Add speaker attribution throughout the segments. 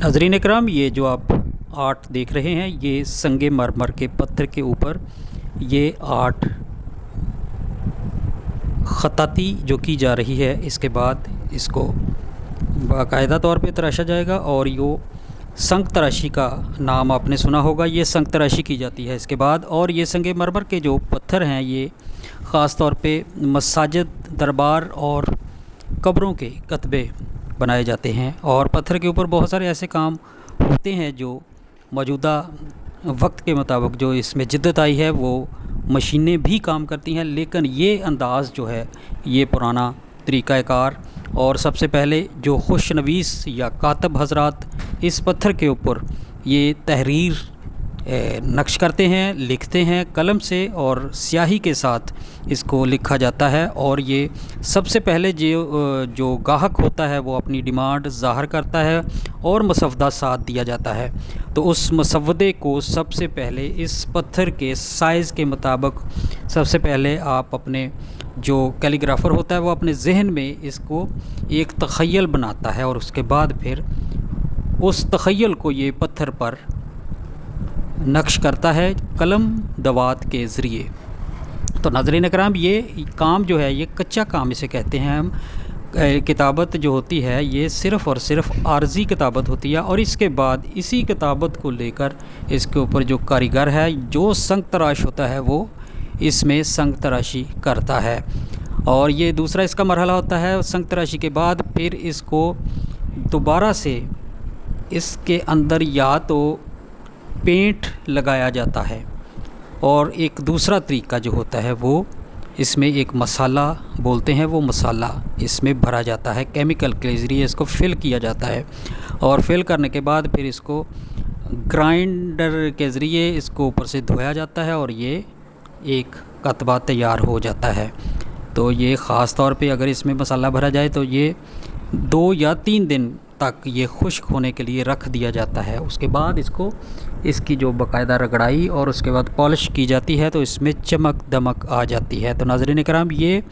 Speaker 1: नाज़रीन इकराम, ये जो आप आर्ट देख रहे हैं ये संगे मरमर के पत्थर के ऊपर ये आर्ट ख़ताती जो की जा रही है। इसके बाद इसको बाकायदा तौर पे तराशा जाएगा और यो संग तराशी का नाम आपने सुना होगा। ये संग तराशी की जाती है इसके बाद। और ये संगे मरमर के जो पत्थर हैं ये ख़ास तौर पे मसाजिद, दरबार और कब्रों के कतबे बनाए जाते हैं। और पत्थर के ऊपर बहुत सारे ऐसे काम होते हैं जो मौजूदा वक्त के मुताबिक जो इसमें जिद्दत आई है वो मशीनें भी काम करती हैं, लेकिन ये अंदाज़ जो है ये पुराना तरीक़ाकार। और सबसे पहले जो खुशनवीस या कातब हजरात इस पत्थर के ऊपर ये तहरीर नक्श करते हैं, लिखते हैं कलम से और स्याही के साथ इसको लिखा जाता है। और ये सबसे पहले जो गाहक होता है वो अपनी डिमांड ज़ाहिर करता है और मसवदा साथ दिया जाता है। तो उस मसवदे को सबसे पहले इस पत्थर के साइज़ के मुताबिक सबसे पहले आप अपने जो कैलीग्राफ़र होता है वो अपने जहन में इसको एक तख़य्युल बनाता है और उसके बाद फिर उस तख़य्युल को ये पत्थर पर नक्श करता है कलम दवात के ज़रिए। तो नाज़रीन इकराम, ये काम जो है ये कच्चा काम इसे कहते हैं हम। किताबत जो होती है ये सिर्फ़ और सिर्फ आर्जी किताबत होती है और इसके बाद इसी किताबत को लेकर इसके ऊपर जो कारीगर है, जो संग तराश होता है, वो इसमें संग तराशी करता है। और ये दूसरा इसका मरहला होता है। संग तराशी के बाद फिर इसको दोबारा से इसके अंदर या तो पेंट लगाया जाता है और एक दूसरा तरीका जो होता है वो इसमें एक मसाला बोलते हैं, वो मसाला इसमें भरा जाता है, केमिकल के ज़रिए इसको फिल किया जाता है। और फिल करने के बाद फिर इसको ग्राइंडर के ज़रिए इसको ऊपर से धोया जाता है और ये एक कतबा तैयार हो जाता है। तो ये ख़ास तौर पे अगर इसमें मसाला भरा जाए तो ये 2 या 3 दिन तक ये खुश्क होने के लिए रख दिया जाता है। उसके बाद इसकी जो बाकायदा रगड़ाई और उसके बाद पॉलिश की जाती है तो इसमें चमक दमक आ जाती है। तो नाज़रीन इकराम, ये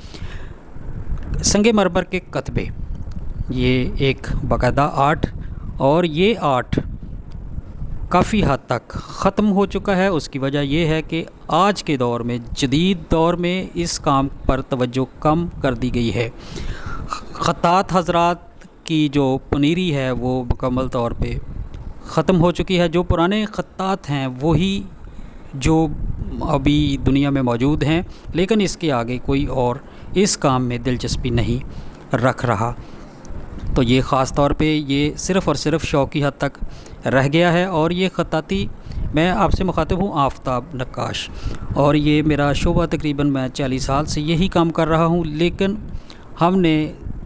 Speaker 1: संगे मरमर के कतबे ये एक बाकायदा आर्ट और ये आर्ट काफ़ी हद तक ख़त्म हो चुका है। उसकी वजह यह है कि आज के दौर में, जदीद दौर में इस काम पर तवज्जो कम कर दी गई है। ख़त्तात हजरात की जो पनीरी है वो मुकम्मल तौर पे ख़त्म हो चुकी है। जो पुराने ख़त्तात हैं वही जो अभी दुनिया में मौजूद हैं, लेकिन इसके आगे कोई और इस काम में दिलचस्पी नहीं रख रहा। तो ये ख़ास तौर पे ये सिर्फ़ और सिर्फ शौक़ी हद तक रह गया है। और ये ख़त्ताती, मैं आपसे मुखातिब हूँ आफ़ताब नक्काश, और ये मेरा शोबा तकरीबन मैं 40 साल से यही काम कर रहा हूँ। लेकिन हमने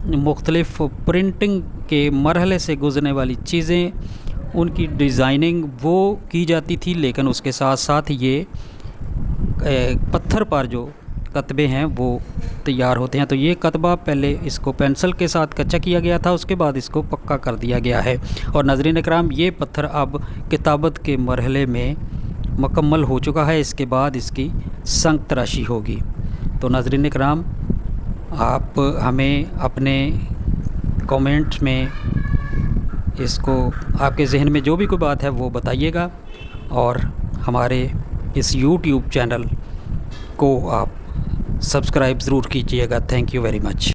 Speaker 1: मुख्तलिफ़ प्रिंटिंग के मरहले से गुज़रने वाली चीज़ें, उनकी डिज़ाइनिंग वो की जाती थी, लेकिन उसके साथ साथ ये पत्थर पर जो कतबे हैं वो तैयार होते हैं। तो ये कतबा पहले इसको पेंसिल के साथ कच्चा किया गया था, उसके बाद इसको पक्का कर दिया गया है। और नाज़रीन इकराम, ये पत्थर अब किताबत के मरहले में मुकम्मल हो चुका है। इसके बाद इसकी संग तराशी होगी। तो नाज़रीन इकराम, आप हमें अपने कमेंट में इसको आपके जहन में जो भी कोई बात है वो बताइएगा और हमारे इस YouTube चैनल को आप सब्सक्राइब ज़रूर कीजिएगा। Thank you very much.